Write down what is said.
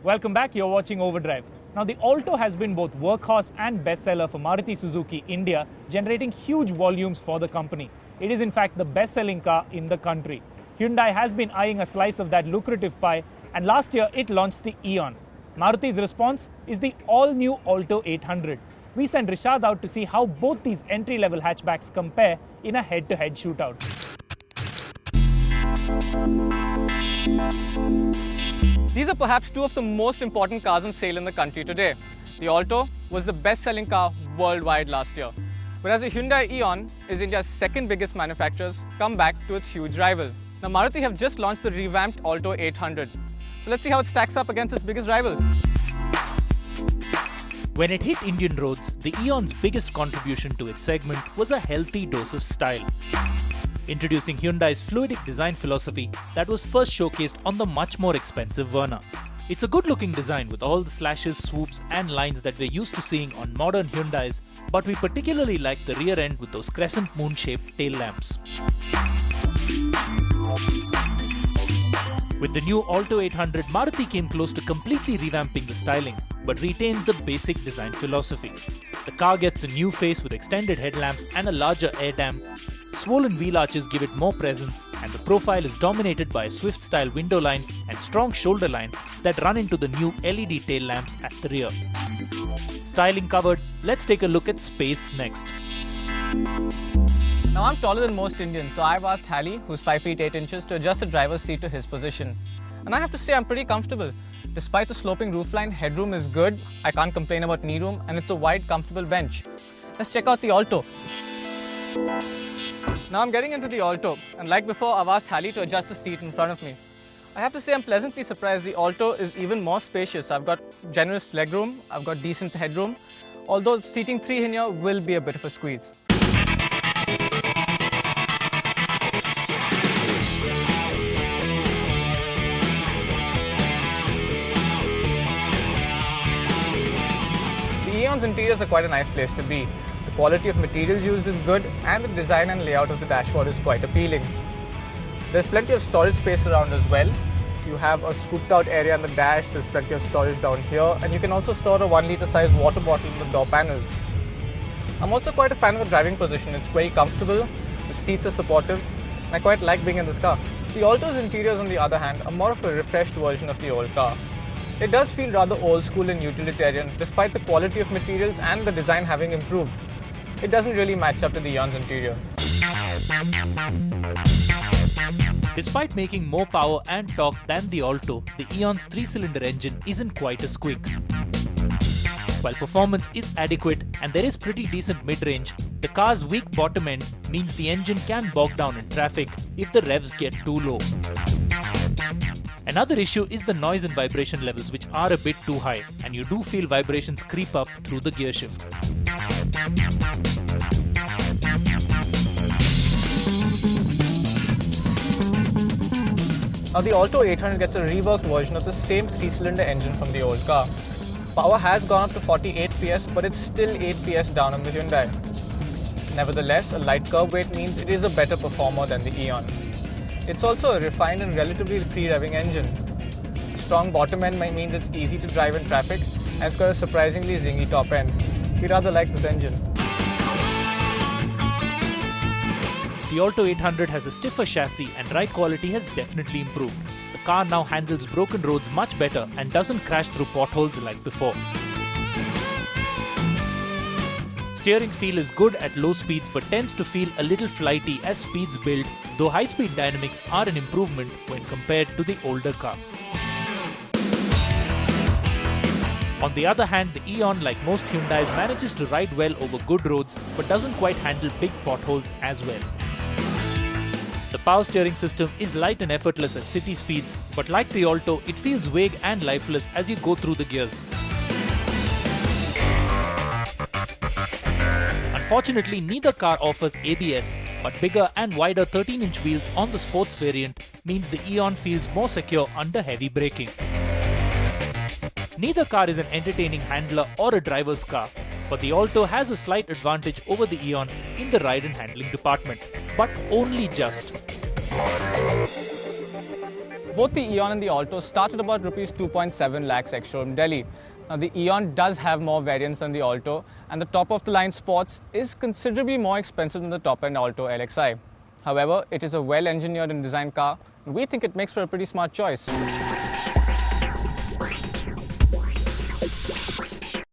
Welcome back, you're watching Overdrive. Now the Alto has been both workhorse and bestseller for Maruti Suzuki India, generating huge volumes for the company. It is in fact the best-selling car in the country. Hyundai has been eyeing a slice of that lucrative pie, and last year it launched the Eon. Maruti's response is the all-new Alto 800. We sent Rishad out to see how both these entry-level hatchbacks compare in a head-to-head shootout. These are perhaps two of the most important cars on sale in the country today. The Alto was the best-selling car worldwide last year, whereas the Hyundai Eon is India's second biggest manufacturer's comeback to its huge rival. Now Maruti have just launched the revamped Alto 800. So let's see how it stacks up against its biggest rival. When it hit Indian roads, the Eon's biggest contribution to its segment was a healthy dose of style. Introducing Hyundai's fluidic design philosophy that was first showcased on the much more expensive Verna. It's a good-looking design with all the slashes, swoops and lines that we're used to seeing on modern Hyundais, but we particularly like the rear end with those crescent moon-shaped tail lamps. With the new Alto 800, Maruti came close to completely revamping the styling, but retained the basic design philosophy. The car gets a new face with extended headlamps and a larger air dam. Swollen wheel arches give it more presence, and the profile is dominated by a Swift-style window line and strong shoulder line that run into the new LED tail lamps at the rear. Styling covered, let's take a look at space next. Now I'm taller than most Indians, so I've asked Halley, who's 5 feet 8 inches, to adjust the driver's seat to his position. And I have to say I'm pretty comfortable. Despite the sloping roofline, headroom is good, I can't complain about knee room, and it's a wide, comfortable bench. Let's check out the Alto. Now I'm getting into the Alto, and like before, I've asked Halley to adjust the seat in front of me. I have to say I'm pleasantly surprised the Alto is even more spacious. I've got generous legroom, I've got decent headroom, although seating 3 in here will be a bit of a squeeze. The Eon's interiors are quite a nice place to be. The quality of materials used is good, and the design and layout of the dashboard is quite appealing. There's plenty of storage space around as well. You have a scooped out area on the dash, there's plenty of storage down here, and you can also store a 1 litre size water bottle in the door panels. I'm also quite a fan of the driving position. It's very comfortable, the seats are supportive, and I quite like being in this car. The Alto's interiors, on the other hand, are more of a refreshed version of the old car. It does feel rather old school and utilitarian, despite the quality of materials and the design having improved. It doesn't really match up to the Eon's interior. Despite making more power and torque than the Alto, the Eon's 3-cylinder engine isn't quite as quick. While performance is adequate and there is pretty decent mid-range, the car's weak bottom end means the engine can bog down in traffic if the revs get too low. Another issue is the noise and vibration levels, which are a bit too high, and you do feel vibrations creep up through the gear shift. Now the Alto 800 gets a reworked version of the same 3-cylinder engine from the old car. Power has gone up to 48 PS, but it's still 8 PS down on the Hyundai. Nevertheless, a light curb weight means it is a better performer than the Eon. It's also a refined and relatively free-revving engine. A strong bottom end means it's easy to drive in traffic, and it's got a surprisingly zingy top end. We rather like this engine. The Alto 800 has a stiffer chassis and ride quality has definitely improved. The car now handles broken roads much better and doesn't crash through potholes like before. Steering feel is good at low speeds but tends to feel a little flighty as speeds build, though high-speed dynamics are an improvement when compared to the older car. On the other hand, the Eon, like most Hyundais, manages to ride well over good roads but doesn't quite handle big potholes as well. The power steering system is light and effortless at city speeds, but like the Alto, it feels vague and lifeless as you go through the gears. Unfortunately, neither car offers ABS, but bigger and wider 13-inch wheels on the sports variant means the Eon feels more secure under heavy braking. Neither car is an entertaining handler or a driver's car, but the Alto has a slight advantage over the Eon in the ride and handling department, but only just. Both the Eon and the Alto start at about rupees 2.7 lakhs ex-showroom Delhi. Now the Eon does have more variants than the Alto, and the top of the line Sports is considerably more expensive than the top end Alto LXi. However, it is a well engineered and designed car, and we think it makes for a pretty smart choice.